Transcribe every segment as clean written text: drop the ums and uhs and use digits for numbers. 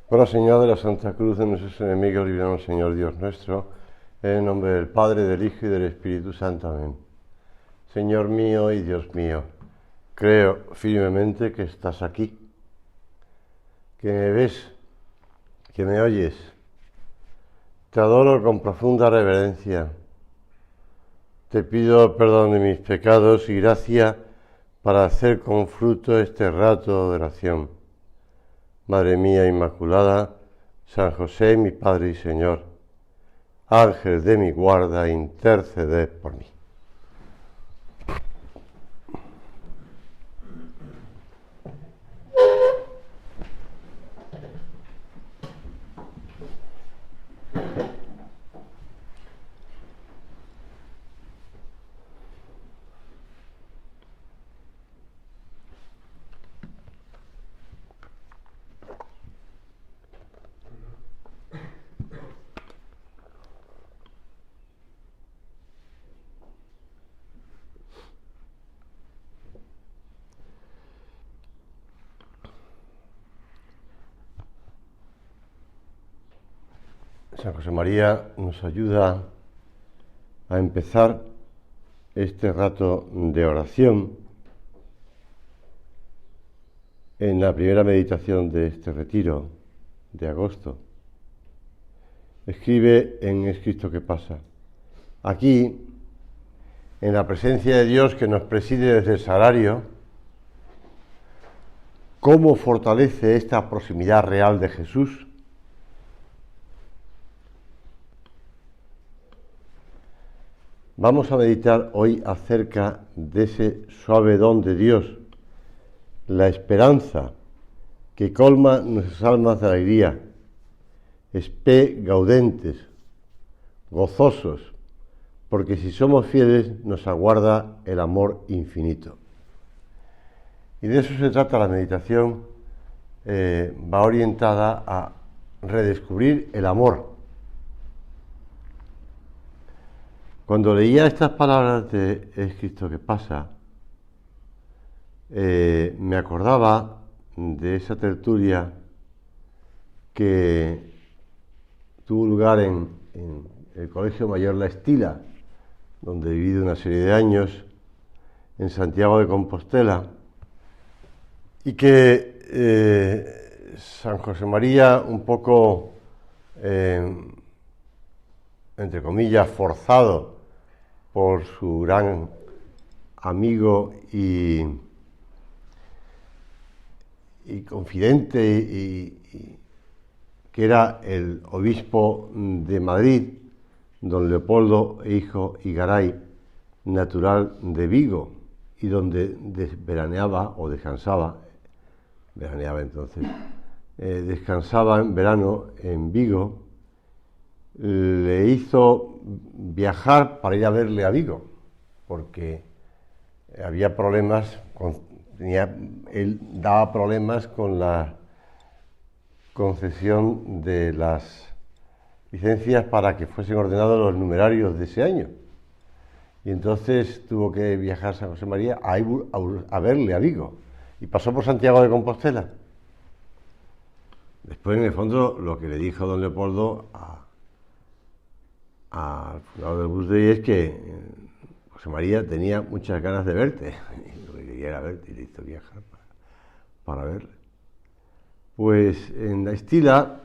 Por la señal de la Santa Cruz de nuestros enemigos, líbranos, Señor Dios nuestro, en el nombre del Padre, del Hijo y del Espíritu Santo. Amén. Señor mío y Dios mío, creo firmemente que estás aquí, que me ves, que me oyes. Te adoro con profunda reverencia. Te pido perdón de mis pecados y gracia para hacer con fruto este rato de oración. Madre mía Inmaculada, San José, mi Padre y Señor, Ángel de mi guarda, interceded por mí. San José María nos ayuda a empezar este rato de oración en la primera meditación de este retiro de agosto. Escribe en Escrito que pasa. Aquí, en la presencia de Dios que nos preside desde el sagrario, ¿cómo fortalece esta proximidad real de Jesús? Vamos a meditar hoy acerca de ese suave don de Dios, la esperanza que colma nuestras almas de alegría, espe gaudentes, gozosos, porque si somos fieles nos aguarda el amor infinito. Y de eso se trata la meditación, va orientada a redescubrir el amor. Cuando leía estas palabras de Escrito que pasa, me acordaba de esa tertulia que tuvo lugar en el Colegio Mayor La Estila, donde he vivido una serie de años, en Santiago de Compostela, y que San José María, un poco, entre comillas, forzado por su gran amigo y confidente, que era el obispo de Madrid, don Leopoldo Hijo y Garay, natural de Vigo, y donde veraneaba o descansaba, veraneaba entonces, descansaba en verano en Vigo, le hizo viajar para ir a verle a Vigo, porque había problemas, él daba problemas con la concesión de las licencias para que fuesen ordenados los numerarios de ese año. Y entonces tuvo que viajar San José María a verle a Vigo, y pasó por Santiago de Compostela. Después, en el fondo, lo que le dijo don Leopoldo al fundador del Opus Dei es que José María tenía muchas ganas de verte, y lo que quería era verte, y le hizo viajar para verle. Pues en la Estila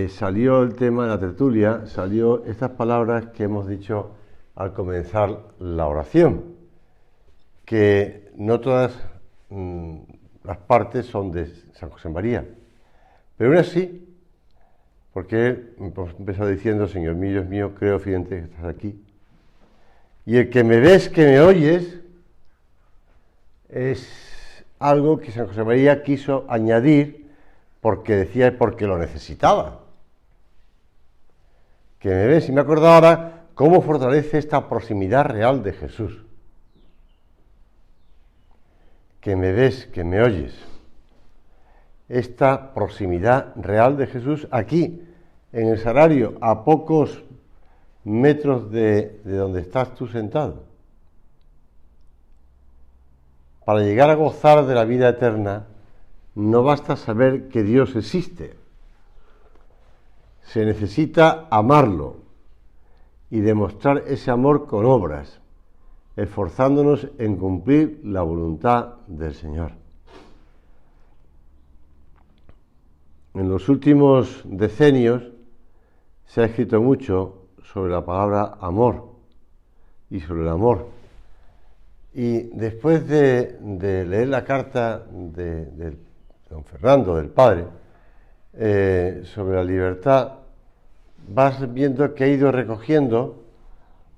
salió el tema de la tertulia, salió estas palabras que hemos dicho al comenzar la oración, que no todas las partes son de San José María, pero una sí, porque él empezó diciendo: Señor mío, Dios mío, creo firmemente que estás aquí. Y el que me ves, que me oyes, es algo que San José María quiso añadir porque lo necesitaba. Que me ves, y me acordaba ahora cómo fortalece esta proximidad real de Jesús. Que me ves, que me oyes. Esta proximidad real de Jesús aquí, en el sagrario, a pocos metros de donde estás tú sentado. Para llegar a gozar de la vida eterna, no basta saber que Dios existe. Se necesita amarlo y demostrar ese amor con obras, esforzándonos en cumplir la voluntad del Señor. En los últimos decenios se ha escrito mucho sobre la palabra amor y sobre el amor. Y después de leer la carta de don Fernando, del padre, sobre la libertad, vas viendo que ha ido recogiendo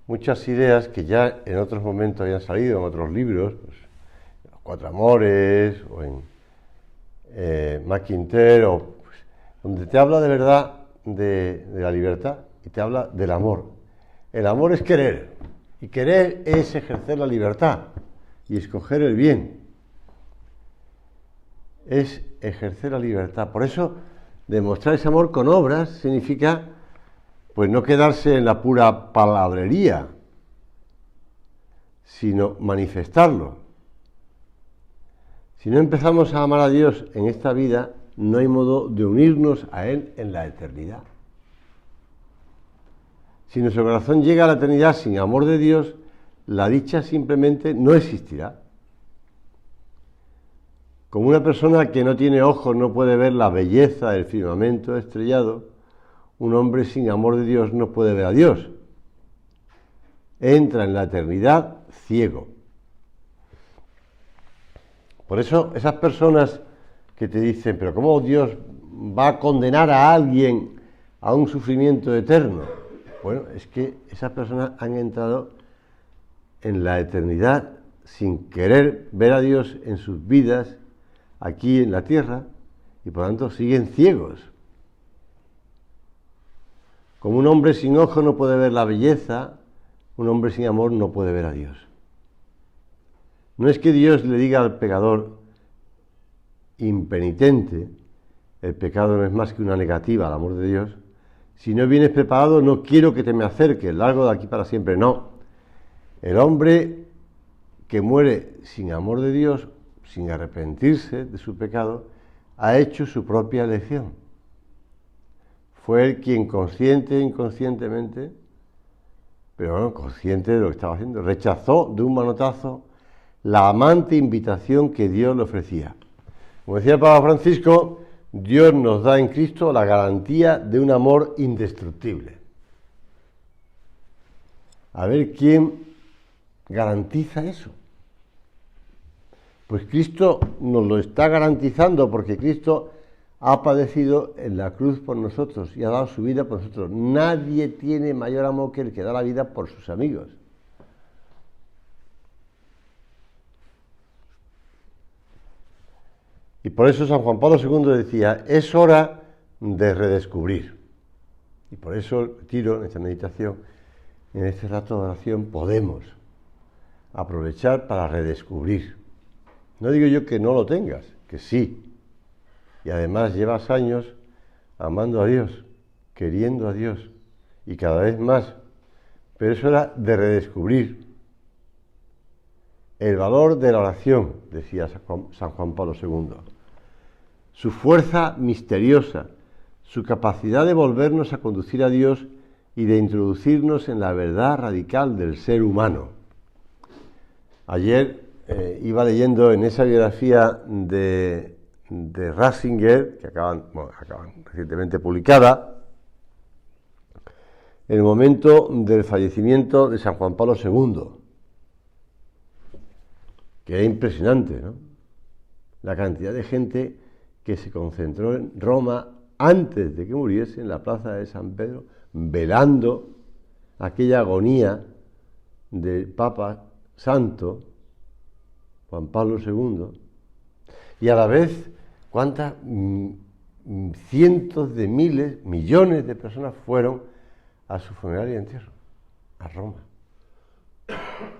muchas ideas que ya en otros momentos habían salido en otros libros, pues, Los Cuatro Amores, o en McIntyre, o, pues, donde te habla de verdad de la libertad y te habla del amor. El amor es querer, y querer es ejercer la libertad y escoger el bien. Es ejercer la libertad. Por eso, demostrar ese amor con obras significa, pues, no quedarse en la pura palabrería, sino manifestarlo. Si no empezamos a amar a Dios en esta vida, no hay modo de unirnos a Él en la eternidad. Si nuestro corazón llega a la eternidad sin amor de Dios, la dicha simplemente no existirá. Como una persona que no tiene ojos no puede ver la belleza del firmamento estrellado, un hombre sin amor de Dios no puede ver a Dios. Entra en la eternidad ciego. Por eso esas personas que te dicen, pero ¿cómo Dios va a condenar a alguien a un sufrimiento eterno? Bueno, es que esas personas han entrado en la eternidad sin querer ver a Dios en sus vidas aquí en la tierra y por tanto siguen ciegos. Como un hombre sin ojo no puede ver la belleza, un hombre sin amor no puede ver a Dios. No es que Dios le diga al pecador impenitente, el pecado no es más que una negativa al amor de Dios, si no vienes preparado no quiero que te me acerques, largo de aquí para siempre. No, el hombre que muere sin amor de Dios, sin arrepentirse de su pecado, ha hecho su propia elección. Fue él quien consciente e inconscientemente, pero bueno, consciente de lo que estaba haciendo, rechazó de un manotazo la amante invitación que Dios le ofrecía. Como decía el Papa Francisco, Dios nos da en Cristo la garantía de un amor indestructible. A ver quién garantiza eso. Pues Cristo nos lo está garantizando porque Cristo ha padecido en la cruz por nosotros y ha dado su vida por nosotros. Nadie tiene mayor amor que el que da la vida por sus amigos. Y por eso San Juan Pablo II decía, es hora de redescubrir. Y por eso tiro en esta meditación, en este rato de oración, podemos aprovechar para redescubrir. No digo yo que no lo tengas, que sí. Y además llevas años amando a Dios, queriendo a Dios, y cada vez más. Pero es hora de redescubrir el valor de la oración, decía San Juan Pablo II. Su fuerza misteriosa, su capacidad de volvernos a conducir a Dios y de introducirnos en la verdad radical del ser humano. Ayer iba leyendo en esa biografía de Ratzinger, que acaban recientemente publicada, el momento del fallecimiento de San Juan Pablo II, que es impresionante, ¿no? La cantidad de gente que se concentró en Roma antes de que muriese en la plaza de San Pedro, velando aquella agonía del Papa Santo, Juan Pablo II, y a la vez cuántas cientos de miles, millones de personas fueron a su funeral y entierro, a Roma,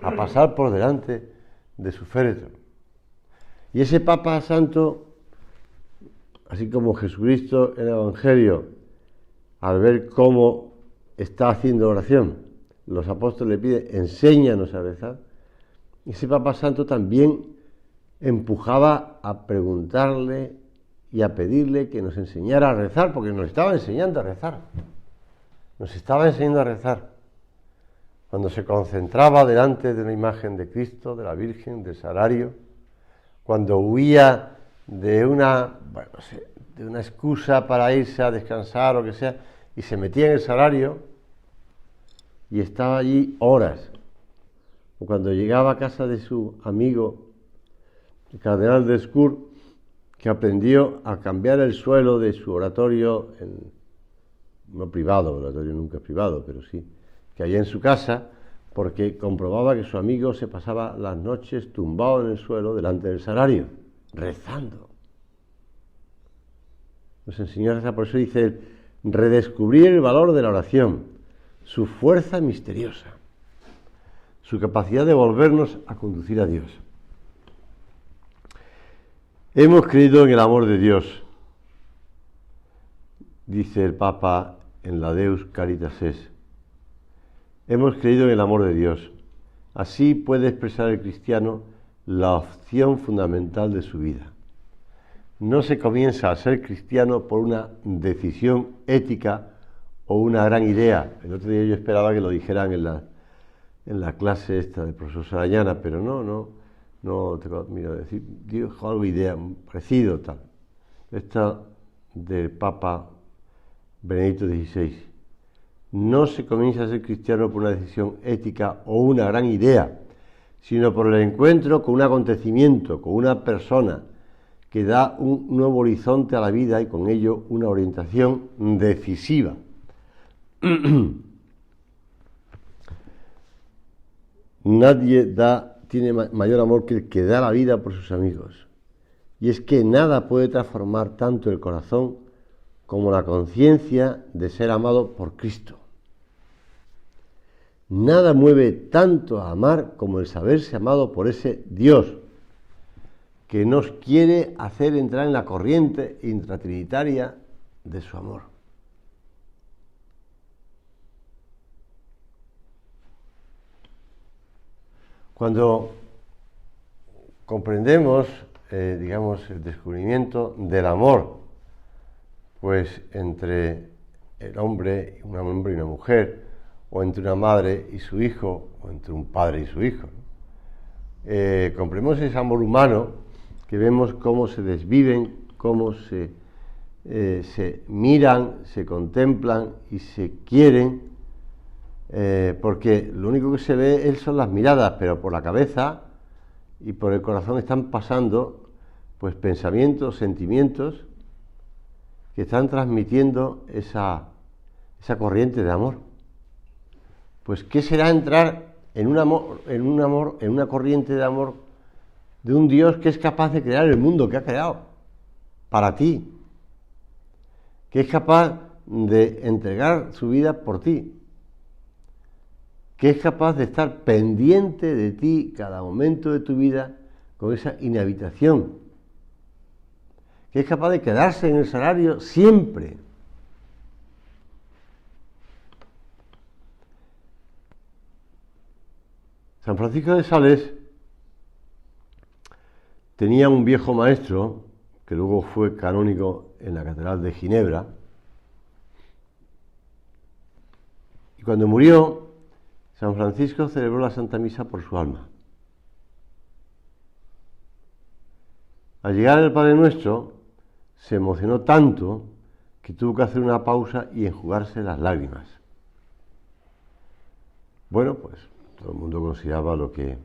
a pasar por delante de su féretro. Y ese Papa Santo, así como Jesucristo en el Evangelio, al ver cómo está haciendo oración, los apóstoles le piden, enséñanos a rezar, ese Papa Santo también empujaba a preguntarle y a pedirle que nos enseñara a rezar, porque nos estaba enseñando a rezar. Nos estaba enseñando a rezar. Cuando se concentraba delante de una imagen de Cristo, de la Virgen, del Sagrario, cuando huía de una excusa para irse a descansar o que sea, y se metía en el Sagrario y estaba allí horas. O cuando llegaba a casa de su amigo, el cardenal de Scour, que aprendió a cambiar el suelo de su oratorio, no privado, el oratorio nunca es privado, pero sí, que allá en su casa, porque comprobaba que su amigo se pasaba las noches tumbado en el suelo delante del Sagrario, rezando. Nos enseñó a rezar, por eso dice él, redescubrir el valor de la oración, su fuerza misteriosa, su capacidad de volvernos a conducir a Dios. Hemos creído en el amor de Dios, dice el Papa en la Deus Caritas Es. Hemos creído en el amor de Dios. Así puede expresar el cristiano la opción fundamental de su vida. No se comienza a ser cristiano por una decisión ética o una gran idea. El otro día yo esperaba que lo dijeran en la clase esta del profesor Sarañana, pero no tengo, mira, decir, dijo algo idea, parecido tal. Esta del Papa Benedicto XVI. No se comienza a ser cristiano por una decisión ética o una gran idea, sino por el encuentro con un acontecimiento, con una persona que da un nuevo horizonte a la vida y con ello una orientación decisiva. Nadie tiene mayor amor que el que da la vida por sus amigos. Y es que nada puede transformar tanto el corazón como la conciencia de ser amado por Cristo. Nada mueve tanto a amar como el saberse amado por ese Dios que nos quiere hacer entrar en la corriente intratrinitaria de su amor. Cuando comprendemos, el descubrimiento del amor, pues entre el hombre y una mujer, o entre una madre y su hijo, o entre un padre y su hijo, ¿no? Comprendemos ese amor humano que vemos cómo se desviven, cómo se miran, se contemplan y se quieren, porque lo único que se ve son las miradas, pero por la cabeza y por el corazón están pasando pues pensamientos, sentimientos que están transmitiendo esa corriente de amor. Pues ¿qué será entrar en una corriente de amor de un Dios que es capaz de crear el mundo que ha creado para ti, que es capaz de entregar su vida por ti, que es capaz de estar pendiente de ti cada momento de tu vida con esa inhabitación, que es capaz de quedarse en el Sagrario siempre? San Francisco de Sales tenía un viejo maestro que luego fue canónigo en la Catedral de Ginebra, y cuando murió, San Francisco celebró la Santa Misa por su alma. Al llegar al Padre Nuestro, se emocionó tanto que tuvo que hacer una pausa y enjugarse las lágrimas. Bueno, pues todo el mundo consideraba lo que...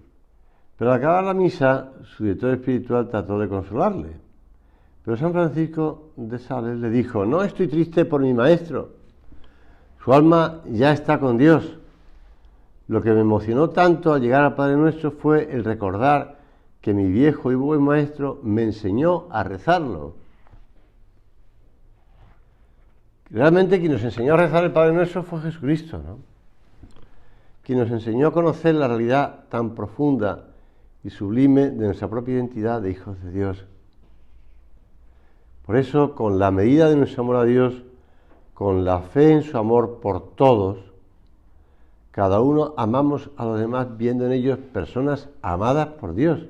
Pero al acabar la misa, su director espiritual trató de consolarle. Pero San Francisco de Sales le dijo: no estoy triste por mi maestro, su alma ya está con Dios. Lo que me emocionó tanto al llegar al Padre Nuestro fue el recordar que mi viejo y buen maestro me enseñó a rezarlo. Realmente quien nos enseñó a rezar el Padre Nuestro fue Jesucristo, ¿no? Quien nos enseñó a conocer la realidad tan profunda y sublime de nuestra propia identidad de hijos de Dios. Por eso, con la medida de nuestro amor a Dios, con la fe en su amor por todos, cada uno amamos a los demás viendo en ellos personas amadas por Dios.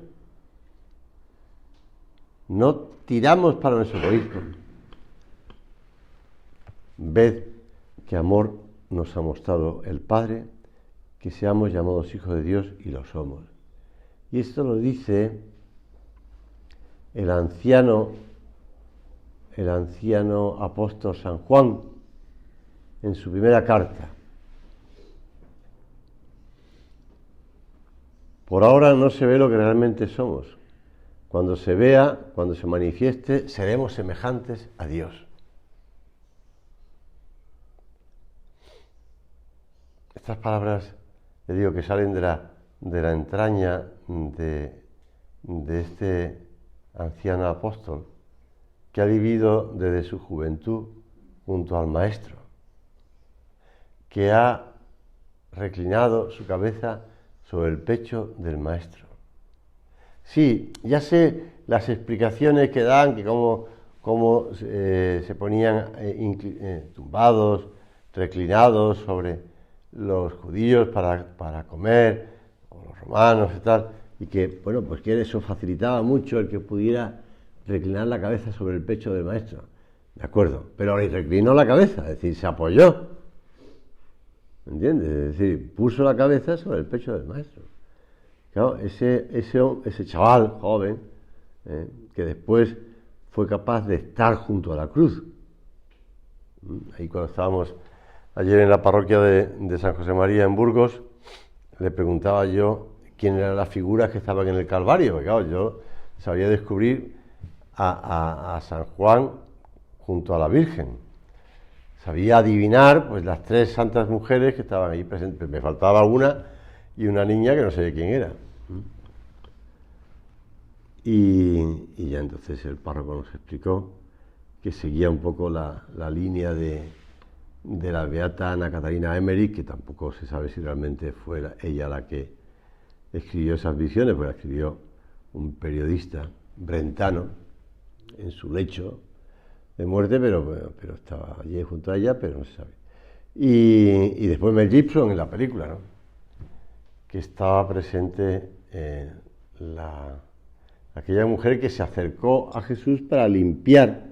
no tiramos para nuestro egoísmo. Ved qué amor nos ha mostrado el Padre, que seamos llamados hijos de Dios, y lo somos. Y esto lo dice el anciano apóstol San Juan en su primera carta. Por ahora no se ve lo que realmente somos. Cuando se vea, cuando se manifieste, seremos semejantes a Dios. Estas palabras, le digo, que salen de la entraña de este anciano apóstol, que ha vivido desde su juventud junto al Maestro, que ha reclinado su cabeza sobre el pecho del Maestro. Sí, ya sé las explicaciones que dan, que cómo se ponían tumbados, reclinados sobre los judíos para comer, o los romanos y tal, y que, bueno, pues que eso facilitaba mucho el que pudiera reclinar la cabeza sobre el pecho del Maestro. De acuerdo, pero le reclinó la cabeza, es decir, se apoyó. ¿Entiendes? Es decir, puso la cabeza sobre el pecho del Maestro. Claro, ese chaval joven, que después fue capaz de estar junto a la cruz. Ahí cuando estábamos ayer en la parroquia de San José María en Burgos, le preguntaba yo quién eran las figuras que estaban en el Calvario, porque claro, yo sabía descubrir a San Juan junto a la Virgen. Sabía adivinar pues las tres santas mujeres que estaban ahí presentes. Me faltaba una y una niña que no sé de quién era. Y ya entonces el párroco nos explicó que seguía un poco la línea de la beata Ana Catarina Emmerich, que tampoco se sabe si realmente fue ella la que escribió esas visiones, porque la escribió un periodista brentano en su lecho de muerte, pero estaba allí junto a ella, pero no se sabe. Y después Mel Gibson en la película, ¿no? Que estaba presente aquella mujer que se acercó a Jesús para limpiar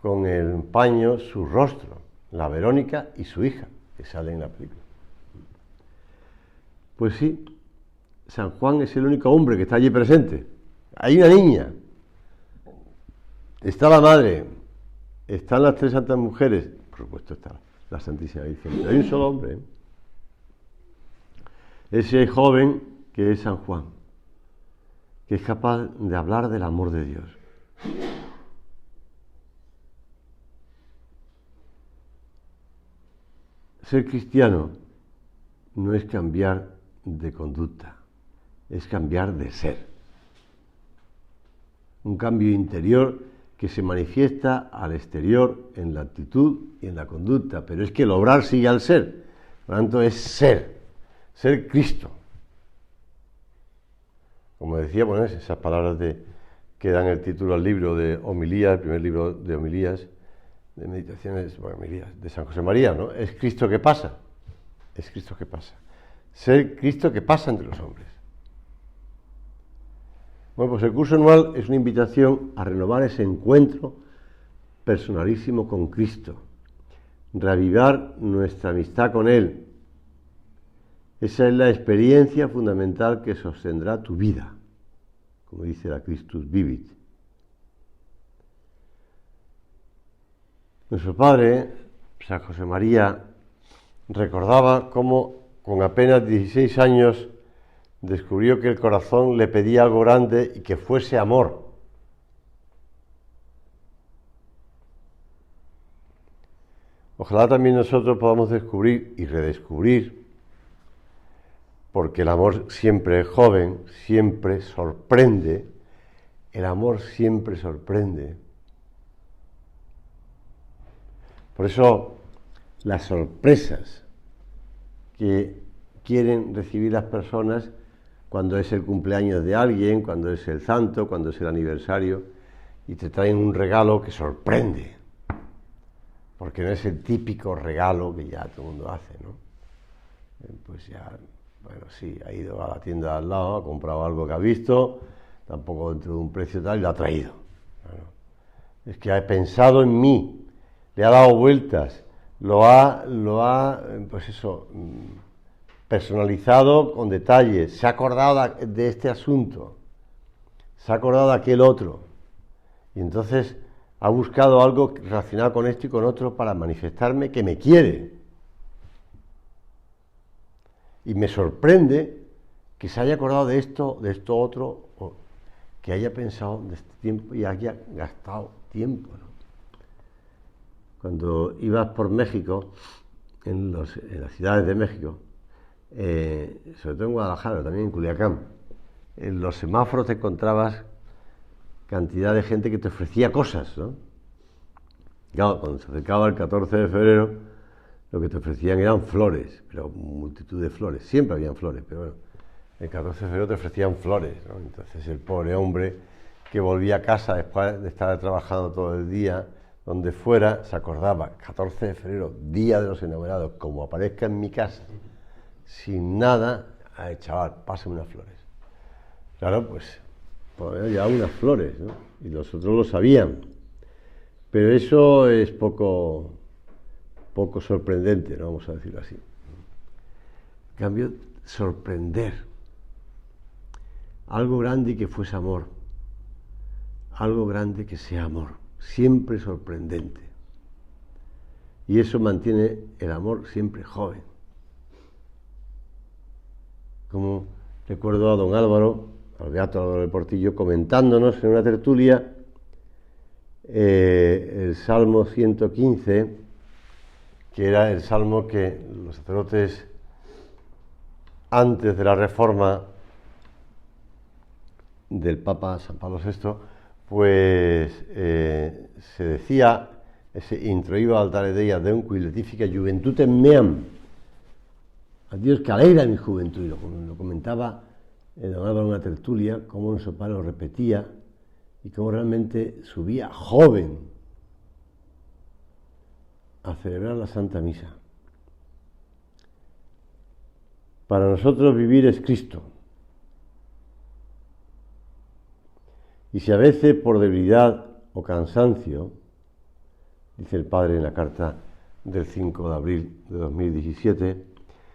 con el paño su rostro, la Verónica y su hija, que sale en la película. Pues sí, San Juan es el único hombre que está allí presente. Hay una niña, está la madre, están las tres santas mujeres, por supuesto está la Santísima Virgen, pero hay un solo hombre, ese joven que es San Juan, que es capaz de hablar del amor de Dios. Ser cristiano no es cambiar de conducta, es cambiar de ser. Un cambio interior que se manifiesta al exterior en la actitud y en la conducta, pero es que el obrar sigue al ser. Por lo tanto, es ser Cristo. Como decía, bueno, esas palabras que dan el título al libro de homilías, el primer libro de homilías, de meditaciones, bueno, homilías, de San José María, ¿no? Es Cristo que pasa. Es Cristo que pasa. Ser Cristo que pasa entre los hombres. Bueno, pues el curso anual es una invitación a renovar ese encuentro personalísimo con Cristo, reavivar nuestra amistad con Él. Esa es la experiencia fundamental que sostendrá tu vida, como dice la Christus Vivit. Nuestro padre, San José María, recordaba cómo con apenas 16 años descubrió que el corazón le pedía algo grande y que fuese amor. Ojalá también nosotros podamos descubrir y redescubrir, porque el amor siempre es joven, siempre sorprende, el amor siempre sorprende. Por eso las sorpresas que quieren recibir las personas cuando es el cumpleaños de alguien, cuando es el santo, cuando es el aniversario, y te traen un regalo que sorprende, porque no es el típico regalo que ya todo el mundo hace, ¿no? Pues ya, bueno, sí, ha ido a la tienda de al lado, ha comprado algo que ha visto, tampoco dentro de un precio tal, y lo ha traído. es que ha pensado en mí, le ha dado vueltas, lo ha pues eso, personalizado con detalles, se ha acordado de este asunto, se ha acordado de aquel otro, y entonces ha buscado algo relacionado con esto y con otro para manifestarme que me quiere. Y me sorprende que se haya acordado de esto otro, o que haya pensado de este tiempo y haya gastado tiempo, ¿no? Cuando ibas por México, en las ciudades de México, sobre todo en Guadalajara, pero también en Culiacán, en los semáforos te encontrabas cantidad de gente que te ofrecía cosas, ¿no? Claro, cuando se acercaba el 14 de febrero, lo que te ofrecían eran flores, pero multitud de flores, siempre habían flores, pero bueno, el 14 de febrero te ofrecían flores, ¿no? Entonces el pobre hombre que volvía a casa después de estar trabajando todo el día, donde fuera, se acordaba, 14 de febrero, Día de los Enamorados, como aparezca en mi casa, sin nada, ay, chaval, pásame unas flores. Claro, pues ya unas flores, ¿no? Y los otros lo sabían, pero eso es poco sorprendente, ¿no? Vamos a decirlo así. En cambio, sorprender, algo grande que fuese amor, algo grande que sea amor, siempre sorprendente, y eso mantiene el amor siempre joven. Como recuerdo a don Álvaro, al beato Álvaro del Portillo, comentándonos en una tertulia el Salmo 115, que era el salmo que los sacerdotes antes de la reforma del Papa San Pablo VI, pues se decía, ese introiba altare Dei ad Deum qui letifica juventutem meam, a Dios que alegra mi juventud, y lo comentaba don Álvaro en una tertulia, cómo nuestro padre lo repetía, y cómo realmente subía joven a celebrar la Santa Misa. Para nosotros vivir es Cristo. Y si a veces por debilidad o cansancio, dice el Padre en la carta del 5 de abril de 2017,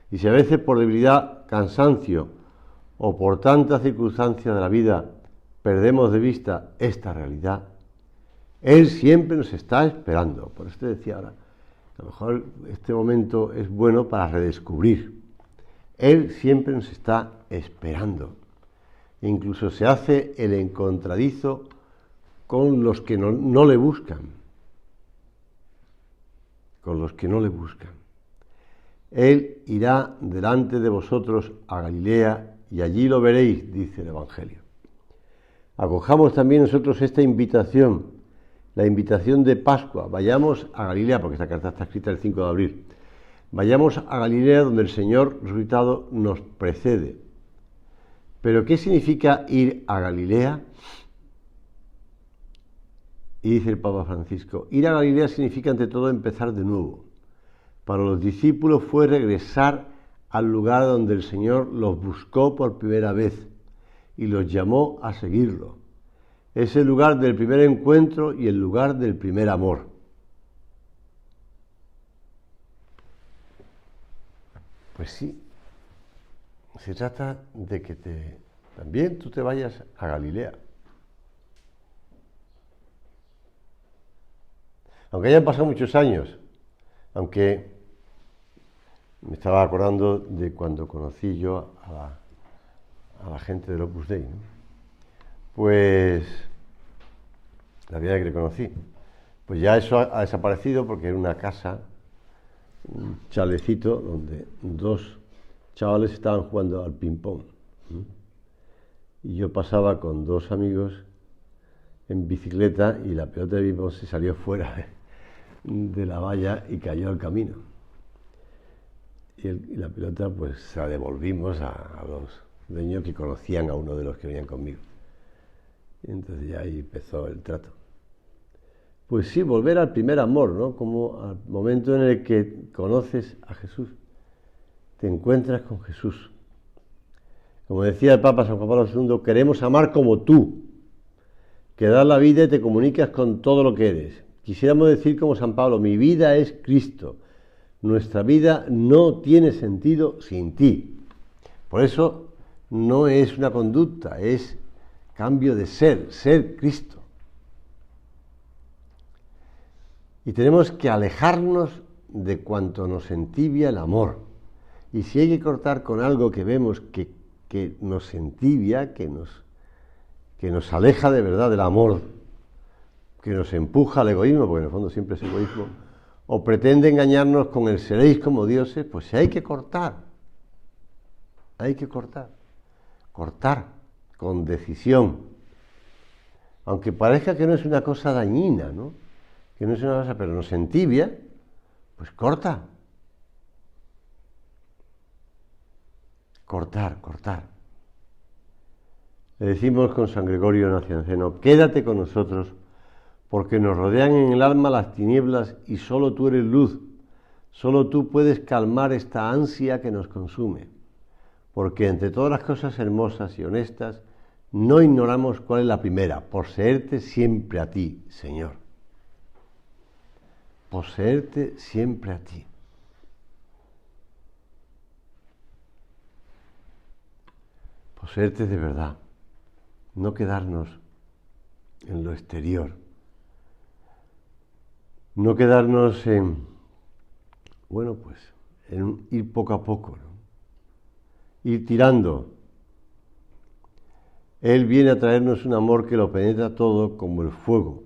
y si a veces por debilidad, cansancio o por tantas circunstancias de la vida perdemos de vista esta realidad, Él siempre nos está esperando. Por eso te decía ahora, a lo mejor este momento es bueno para redescubrir. Él siempre nos está esperando. Incluso se hace el encontradizo con los que no le buscan. Con los que no le buscan. Él irá delante de vosotros a Galilea y allí lo veréis, dice el Evangelio. Acojamos también nosotros esta invitación, la invitación de Pascua. Vayamos a Galilea, porque esta carta está escrita el 5 de abril. Vayamos a Galilea donde el Señor resucitado nos precede. ¿Pero qué significa ir a Galilea? Y dice el Papa Francisco, ir a Galilea significa ante todo empezar de nuevo. Para los discípulos fue regresar al lugar donde el Señor los buscó por primera vez y los llamó a seguirlo. Es el lugar del primer encuentro y el lugar del primer amor. Pues sí, se trata de que también tú te vayas a Galilea. Aunque hayan pasado muchos años, aunque me estaba acordando de cuando conocí yo a la gente del Opus Dei, ¿no? Pues la vida que le conocí, pues ya eso ha desaparecido porque era una casa, un chalecito donde dos chavales estaban jugando al ping-pong. Y yo pasaba con dos amigos en bicicleta y la pelota de ping-pong se salió fuera de la valla y cayó al camino. Y la pelota pues se la devolvimos a los dueños que conocían a uno de los que venían conmigo. Y entonces ya ahí empezó el trato. Pues sí, volver al primer amor, ¿no? Como al momento en el que conoces a Jesús, te encuentras con Jesús. Como decía el Papa San Juan Pablo II, queremos amar como tú. que das la vida y te comunicas con todo lo que eres. Quisiéramos decir como San Pablo, mi vida es Cristo. Nuestra vida no tiene sentido sin ti. Por eso no es una conducta, es cambio de ser Cristo. Y tenemos que alejarnos de cuanto nos entibia el amor. Y si hay que cortar con algo que vemos que nos entibia, que nos aleja de verdad del amor, que nos empuja al egoísmo, porque en el fondo siempre es egoísmo, o pretende engañarnos con el seréis como dioses, pues hay que cortar. Hay que cortar. Cortar con decisión. Aunque parezca que no es una cosa dañina, ¿no? Que no es una cosa, pero nos entibia, pues corta. Cortar. Le decimos con San Gregorio Nacianceno, quédate con nosotros, porque nos rodean en el alma las tinieblas y solo tú eres luz, solo tú puedes calmar esta ansia que nos consume, porque entre todas las cosas hermosas y honestas, no ignoramos cuál es la primera, poseerte siempre a ti, Señor. Poseerte siempre a ti. Poseerte de verdad, no quedarnos en lo exterior, no quedarnos en ir poco a poco, ¿no? Ir tirando. Él viene a traernos un amor que lo penetra todo como el fuego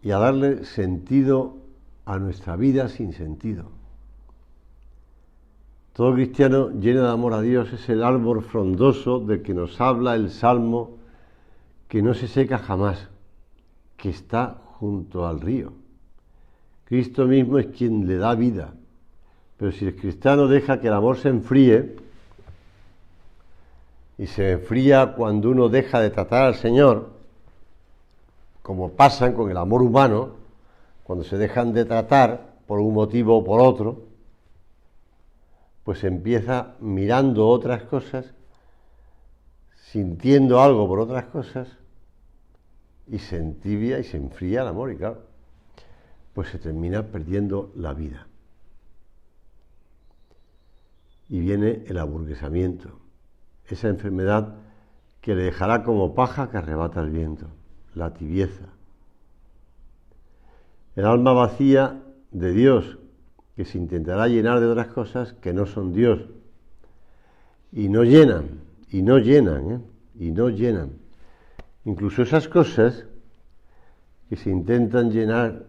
y a darle sentido a nuestra vida sin sentido. Todo cristiano lleno de amor a Dios es el árbol frondoso del que nos habla el Salmo, que no se seca jamás, que está junto al río. Cristo mismo es quien le da vida, pero si el cristiano deja que el amor se enfríe, y se enfría cuando uno deja de tratar al Señor, como pasa con el amor humano, cuando se dejan de tratar por un motivo o por otro, pues empieza mirando otras cosas, sintiendo algo por otras cosas, y se entibia y se enfría el amor, y claro, pues se termina perdiendo la vida. Y viene el aburguesamiento, esa enfermedad que le dejará como paja que arrebata el viento, la tibieza. El alma vacía de Dios, que se intentará llenar de otras cosas que no son Dios. Y no llenan. Incluso esas cosas que se intentan llenar,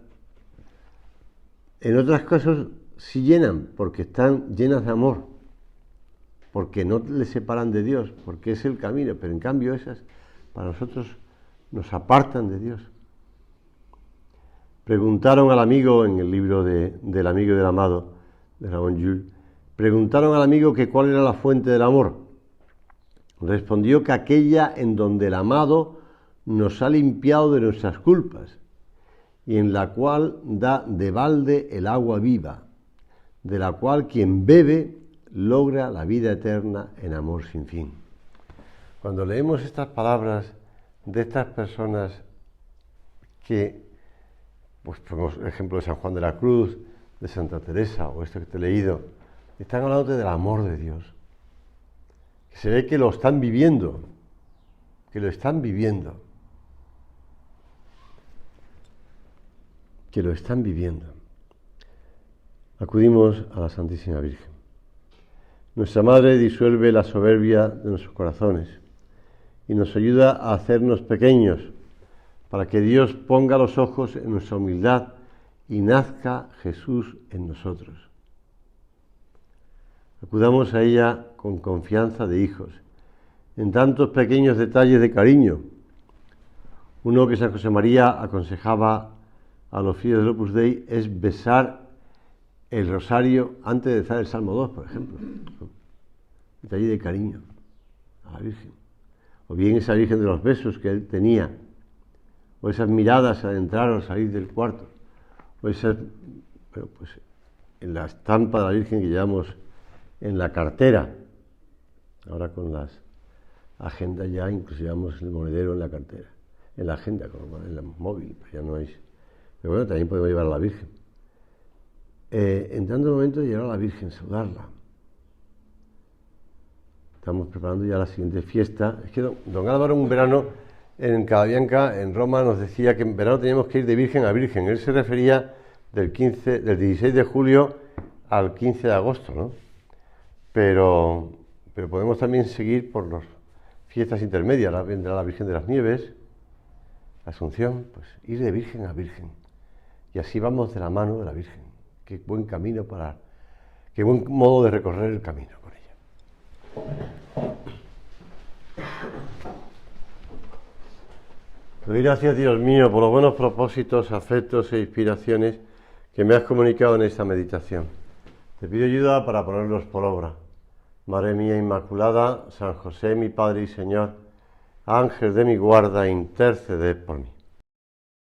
en otras cosas sí llenan, porque están llenas de amor, porque no le separan de Dios, porque es el camino, pero en cambio esas para nosotros nos apartan de Dios. Preguntaron al amigo, en el libro del amigo y del amado, de Ramón Llull, preguntaron al amigo que cuál era la fuente del amor. Respondió que aquella en donde el amado nos ha limpiado de nuestras culpas y en la cual da de balde el agua viva, de la cual quien bebe logra la vida eterna en amor sin fin. Cuando leemos estas palabras de estas personas que, pues ponemos el ejemplo de San Juan de la Cruz, de Santa Teresa, o esto que te he leído, están hablando del amor de Dios. Que se ve que lo están viviendo, que lo están viviendo. Acudimos a la Santísima Virgen. Nuestra Madre disuelve la soberbia de nuestros corazones y nos ayuda a hacernos pequeños, para que Dios ponga los ojos en nuestra humildad y nazca Jesús en nosotros. Acudamos a ella con confianza de hijos, en tantos pequeños detalles de cariño. Uno que San José María aconsejaba a los fieles del Opus Dei es besar el rosario antes de rezar el Salmo 2, por ejemplo. Detalle de cariño a la Virgen. O bien esa Virgen de los besos que él tenía, o esas miradas al entrar o al salir del cuarto, o esas, pues en la estampa de la Virgen que llevamos en la cartera, ahora con las agenda ya, incluso llevamos el monedero en la cartera, en la agenda, en el móvil, pues ya no hay. Pero bueno, también podemos llevar a la Virgen. Entrando el momento de llevar a la Virgen, saludarla. Estamos preparando ya la siguiente fiesta. Es que don Álvaro, un verano en Cababianca, en Roma, nos decía que en verano teníamos que ir de Virgen a Virgen. Él se refería del 16 de julio al 15 de agosto, ¿no? Pero podemos también seguir por las fiestas intermedias. Ahora vendrá la Virgen de las Nieves, la Asunción, pues ir de Virgen a Virgen. Y así vamos de la mano de la Virgen. Qué buen camino qué buen modo de recorrer el camino con ella. Te doy gracias, Dios mío, por los buenos propósitos, afectos e inspiraciones que me has comunicado en esta meditación. Te pido ayuda para ponerlos por obra. Madre mía Inmaculada, San José, mi Padre y Señor, Ángel de mi guarda, interceded por mí.